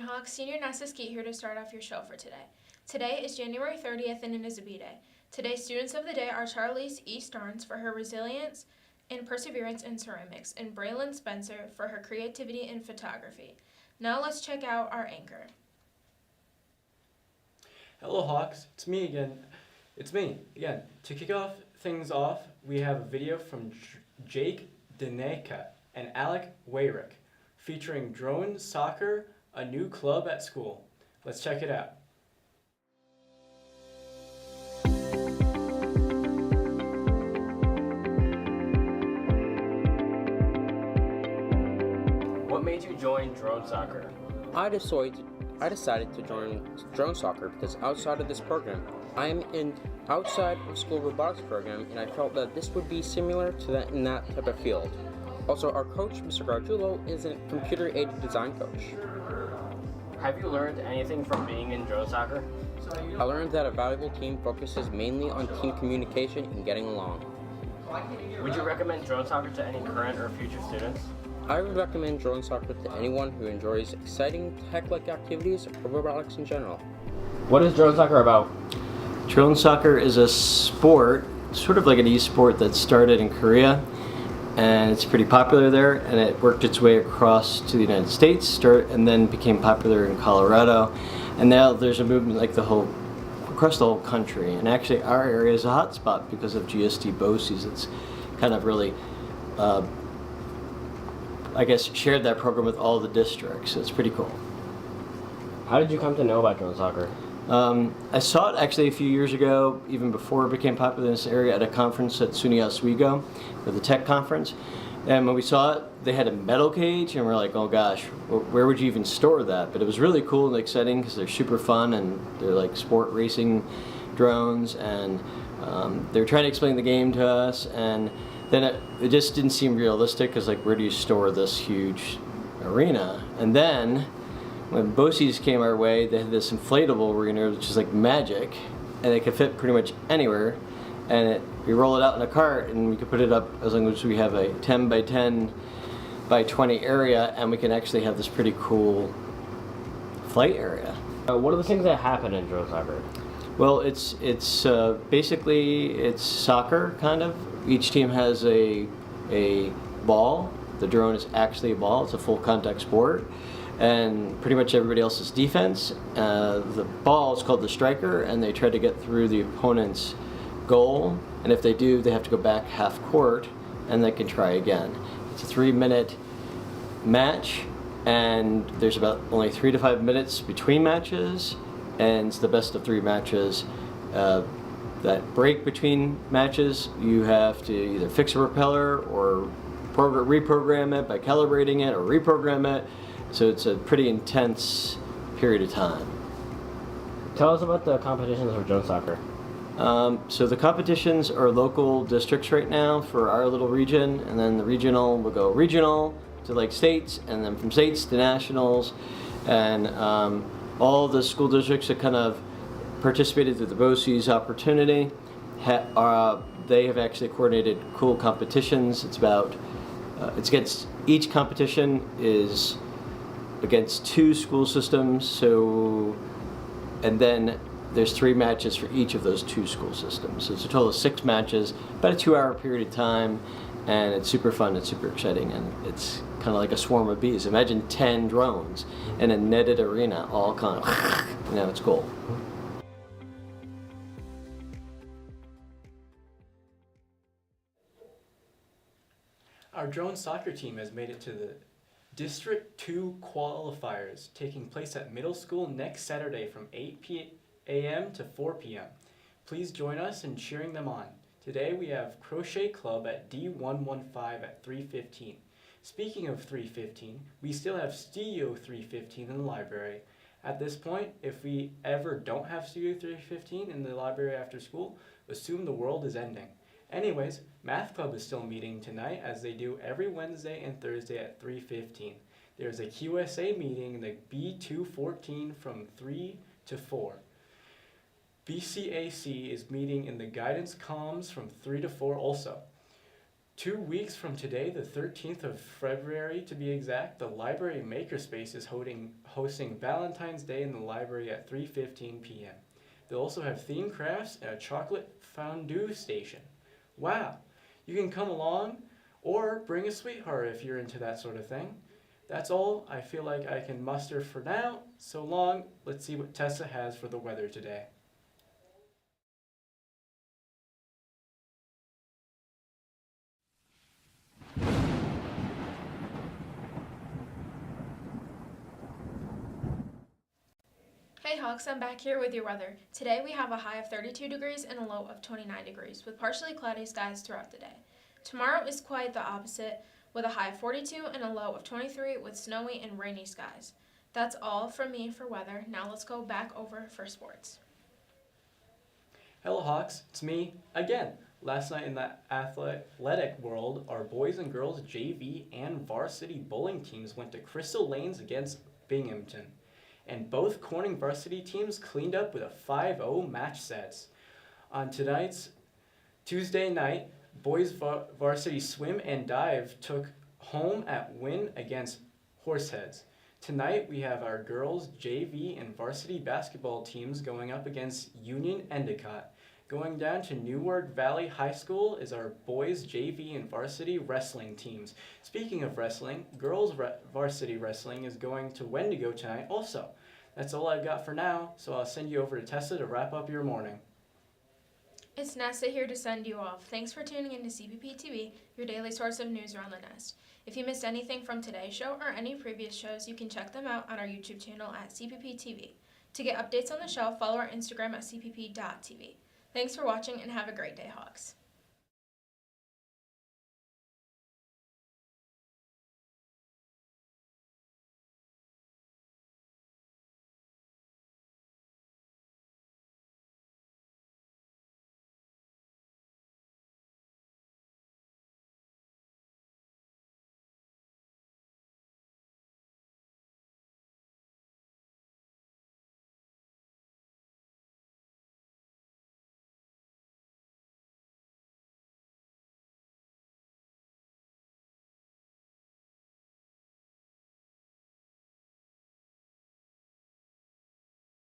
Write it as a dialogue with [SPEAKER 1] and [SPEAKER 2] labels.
[SPEAKER 1] Hawks, Senior NASA Skeet here to start off your show for today. Today is January 30th and it is a B-Day. Today's students of the day are Charlize E. Starnes for her resilience and perseverance in ceramics, and Braylon Spencer for her creativity in photography. Now let's check out our anchor.
[SPEAKER 2] Hello Hawks, it's me again. To kick things off, we have a video from Jake Deneka and Alec Wayrick featuring drone soccer, a new club at school. Let's check it out.
[SPEAKER 3] What made you join drone soccer?
[SPEAKER 4] I decided to join drone soccer because outside of this program, I am in outside of school robotics program, and I felt that this would be similar to that in that type of field. Also, our coach, Mr. Gargiulo, is a computer-aided design coach.
[SPEAKER 3] Have you learned anything from being in drone soccer?
[SPEAKER 4] I learned that a valuable team focuses mainly on team communication and getting along.
[SPEAKER 3] Would you recommend drone soccer to any current or future students?
[SPEAKER 4] I would recommend drone soccer to anyone who enjoys exciting tech-like activities or robotics in general.
[SPEAKER 3] What is drone soccer about?
[SPEAKER 5] Drone soccer is a sport, sort of like an e-sport that started in Korea, and it's pretty popular there, and it worked its way across to the United States, and then became popular in Colorado, and now there's a movement like across the whole country, and actually our area is a hotspot because of GSD BOCES. It's kind of really shared that program with all the districts, so it's pretty cool.
[SPEAKER 3] How did you come to know about drone soccer?
[SPEAKER 5] I saw it actually a few years ago, even before it became popular in this area, at a conference at SUNY Oswego, for the tech conference. And when we saw it, they had a metal cage, and we're like, oh gosh, where would you even store that? But it was really cool and exciting because they're super fun, and they're like sport racing drones, and they were trying to explain the game to us, and then it just didn't seem realistic because, like, where do you store this huge arena? And then when BOCES came our way, they had this inflatable arena, which is like magic, and it could fit pretty much anywhere. And we roll it out in a cart, and we could put it up as long as we have a 10 by 10 by 20 area, and we can actually have this pretty cool flight area.
[SPEAKER 3] What are the things that happen in drone soccer?
[SPEAKER 5] Well, it's basically soccer, kind of. Each team has a ball. The drone is actually a ball. It's a full contact sport. And pretty much everybody else is defense. The ball is called the striker, and they try to get through the opponent's goal. And if they do, they have to go back half court, and they can try again. It's a 3-minute match, and there's about only 3 to 5 minutes between matches, and it's the best of 3 matches. That break between matches, you have to either fix a propeller or reprogram it by calibrating it or reprogram it. So it's a pretty intense period of time.
[SPEAKER 3] Tell us about the competitions for drone soccer.
[SPEAKER 5] So the competitions are local districts right now for our little region, and then the regional will go regional to like states, and then from states to nationals, and all the school districts that kind of participated through the BOCES opportunity, they have actually coordinated cool competitions. It's against, each competition is against 2 school systems, and then there's 3 matches for each of those 2 school systems. So it's a total of 6 matches, about a 2-hour period of time, and it's super fun, it's super exciting, and it's kind of like a swarm of bees. Imagine 10 drones in a netted arena, all kind of, it's cool.
[SPEAKER 2] Our drone soccer team has made it to the District 2 qualifiers, taking place at middle school next Saturday from 8 a.m. to 4 p.m. Please join us in cheering them on. Today we have Crochet Club at D115 at 3:15. Speaking of 3:15, we still have Studio 3:15 in the library. At this point, if we ever don't have Studio 3:15 in the library after school, assume the world is ending. Anyways, Math Club is still meeting tonight, as they do every Wednesday and Thursday at 3:15. There's a QSA meeting in the B214 from 3 to 4. BCAC is meeting in the guidance comms from 3 to 4 also. 2 weeks from today, the 13th of February to be exact, the library makerspace is hosting Valentine's Day in the library at 3:15 p.m. They'll also have themed crafts and a chocolate fondue station. Wow! You can come along or bring a sweetheart if you're into that sort of thing. That's all I feel like I can muster for now. So long, let's see what Tessa has for the weather today.
[SPEAKER 1] Hey Hawks, I'm back here with your weather. Today we have a high of 32 degrees and a low of 29 degrees with partially cloudy skies throughout the day. Tomorrow is quite the opposite with a high of 42 and a low of 23 with snowy and rainy skies. That's all from me for weather. Now let's go back over for sports.
[SPEAKER 2] Hello Hawks, it's me again. Last night in the athletic world, our boys and girls JV and varsity bowling teams went to Crystal Lanes against Binghamton. And both Corning varsity teams cleaned up with a 5-0 match sets. On tonight's Tuesday night, boys varsity swim and dive took home at win against Horseheads. Tonight we have our girls JV and varsity basketball teams going up against Union Endicott. Going down to Newark Valley High School is our boys JV and varsity wrestling teams. Speaking of wrestling, girls varsity wrestling is going to Wendigo tonight also. That's all I've got for now, so I'll send you over to Tessa to wrap up your morning.
[SPEAKER 1] It's Nessa here to send you off. Thanks for tuning in to CPPtv, your daily source of news around the nest. If you missed anything from today's show or any previous shows, you can check them out on our YouTube channel at CPPtv. To get updates on the show, follow our Instagram at CPP.tv. Thanks for watching and have a great day, Hawks.